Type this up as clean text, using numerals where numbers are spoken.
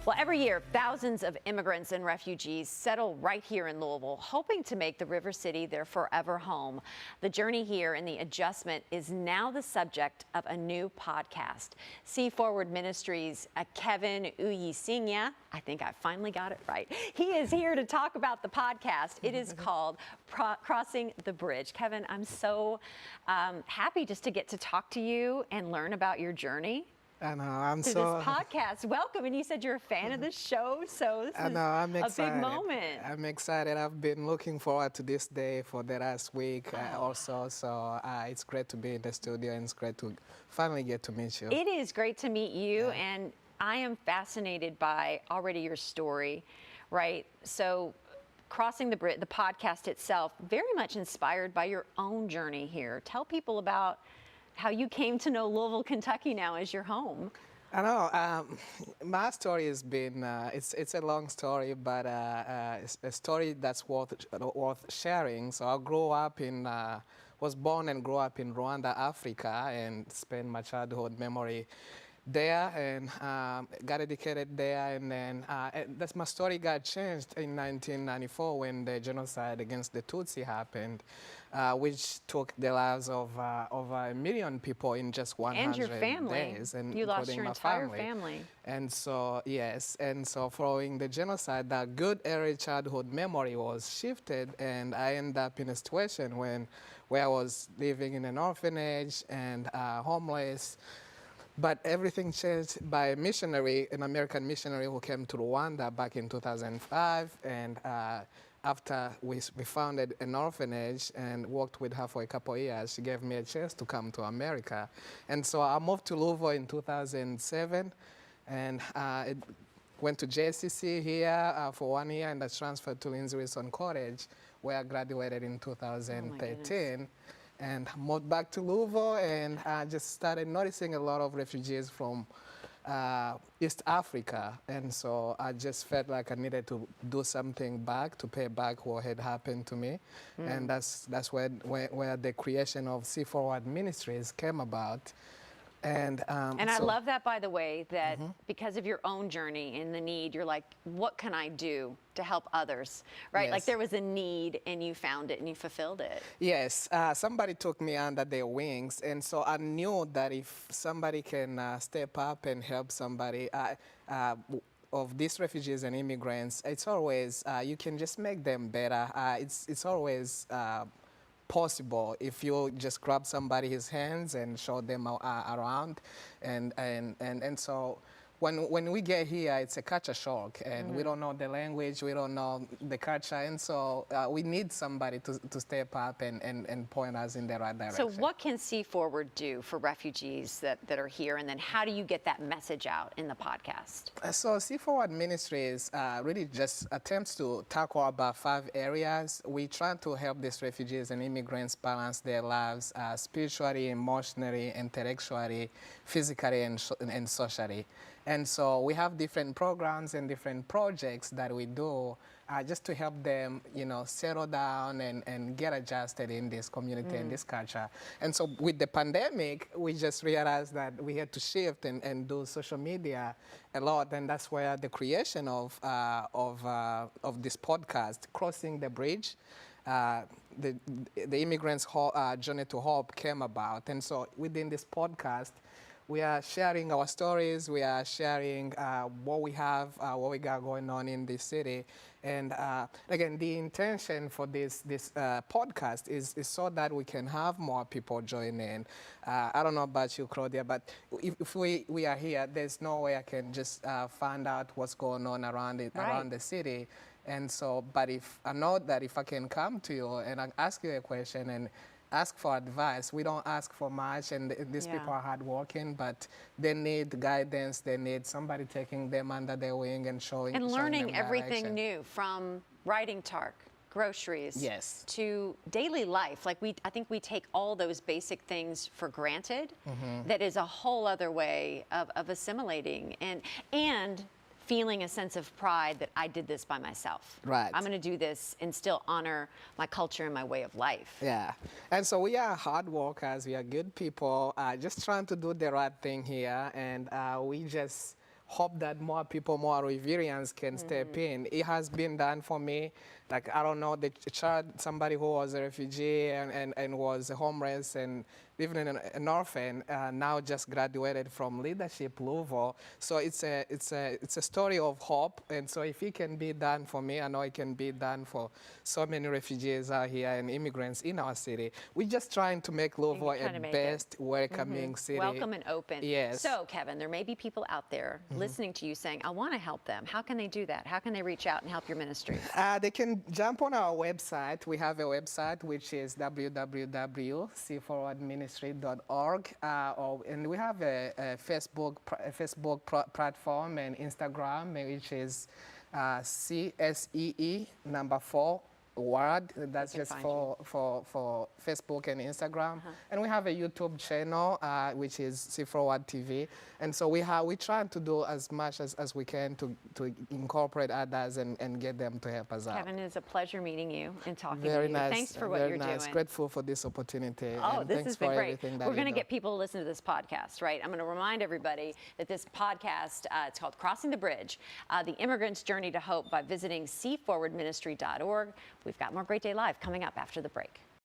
Well, every year, thousands of immigrants and refugees settle right here in Louisville, hoping to make the River City their forever home. The journey here and the adjustment is now the subject of a new podcast. See Forward Ministries' Kevin Uyisenga, I think I finally got it right. He is here to talk about the podcast. It is called Crossing the Bridge. Kevin, I'm so happy just to get to talk to you and learn about your journey. I know, I'm to so this podcast. Welcome, and you said you're a fan of this show, so this I'm is excited. a big moment. I'm excited. I've been looking forward to this day for the last week also, so it's great to be in the studio, and it's great to finally get to meet you. It is great to meet you, and I am fascinated by already your story, right? So Crossing the Bridge, the podcast itself, very much inspired by your own journey here. Tell people about how you came to know Louisville, Kentucky now as your home. I know, my story has been, it's a long story, but it's a story that's worth sharing. So I grew up in, was born and grew up in Rwanda, Africa, and spent my childhood memory there, and got educated there, and then that's my story got changed in 1994 when the genocide against the Tutsi happened, which took the lives of over 1 million people in just 100 and your family. days, and you lost your my entire family. And so yes, and so following the genocide, that good early childhood memory was shifted, and I ended up in a situation where I was living in an orphanage and homeless. But everything changed by a missionary, an American missionary who came to Rwanda back in 2005. And after we founded an orphanage and worked with her for a couple of years, she gave me a chance to come to America. And so I moved to Louisville in 2007 and went to JCC here for 1 year, and I transferred to Lindsey Wilson College, where I graduated in 2013. And moved back to Louisville, and I just started noticing a lot of refugees from East Africa. And so I just felt like I needed to do something back to pay back what had happened to me. And that's where the creation of See Forward Ministries came about. And I love that, by the way, that because of your own journey and the need, you're like, what can I do to help others, right? Yes. Like there was a need and you found it and you fulfilled it. Yes, somebody took me under their wings, and so I knew that if somebody can step up and help somebody of these refugees and immigrants, it's always, you can just make them better. It's always possible if you just grab somebody's hands and show them around, and so when we get here, it's a culture shock, and we don't know the language, we don't know the culture, and so we need somebody to step up and point us in the right direction. So what can See Forward do for refugees that are here, and then how do you get that message out in the podcast? So See Forward Ministries really just attempts to tackle about 5 areas. We try to help these refugees and immigrants balance their lives spiritually, emotionally, intellectually, physically, and socially. And so we have different programs and different projects that we do just to help them, settle down and get adjusted in this community and this culture. And so with the pandemic, we just realized that we had to shift and do social media a lot, and that's where the creation of this podcast, Crossing the Bridge, the immigrants' journey to hope, came about. And so within this podcast, we are sharing our stories, we are sharing what we have, what we got going on in this city. And again, the intention for this podcast is so that we can have more people join in. I don't know about you, Claudia, but if we are here, there's no way I can just find out what's going on around the city. And so, but if I know that if I can come to you and I ask you a question and ask for advice. We don't ask for much, and these people are hardworking, but they need guidance. They need somebody taking them under their wing and showing and learning them everything direction. new, from writing tark, groceries, yes, to daily life. Like I think we take all those basic things for granted. That is a whole other way of assimilating and feeling a sense of pride that I did this by myself. Right. I'm going to do this and still honor my culture and my way of life. Yeah. And so we are hard workers. We are good people, just trying to do the right thing here. And we just hope that more people, more Riverians can step in. It has been done for me. Like, I don't know, the child, somebody who was a refugee and was homeless and living in an orphan, now just graduated from Leadership Louisville. So it's a story of hope. And so if it can be done for me, I know it can be done for so many refugees out here and immigrants in our city. We're just trying to make Louisville a best welcoming city. Welcome and open. Yes. So, Kevin, there may be people out there listening to you saying, I want to help them. How can they do that? How can they reach out and help your ministry? They can jump on our website. We have a website which is www.cforwardministry.org, and we have a Facebook platform and Instagram, which is CSEE4 word. That's just for Facebook and Instagram. And we have a YouTube channel which is See Forward TV. And so we're trying to do as much as we can to incorporate others and get them to help us out. Kevin, it's a pleasure meeting you and talking Very to you. nice. Thanks for what very you're nice. doing. Grateful for this opportunity. Oh, and this thanks has been for great. everything that We're you going to do. get people to listen to this podcast, right? I'm going to remind everybody that this podcast, it's called Crossing the Bridge, The Immigrant's Journey to Hope, by visiting cforwardministry.org. We've got more Great Day Live coming up after the break.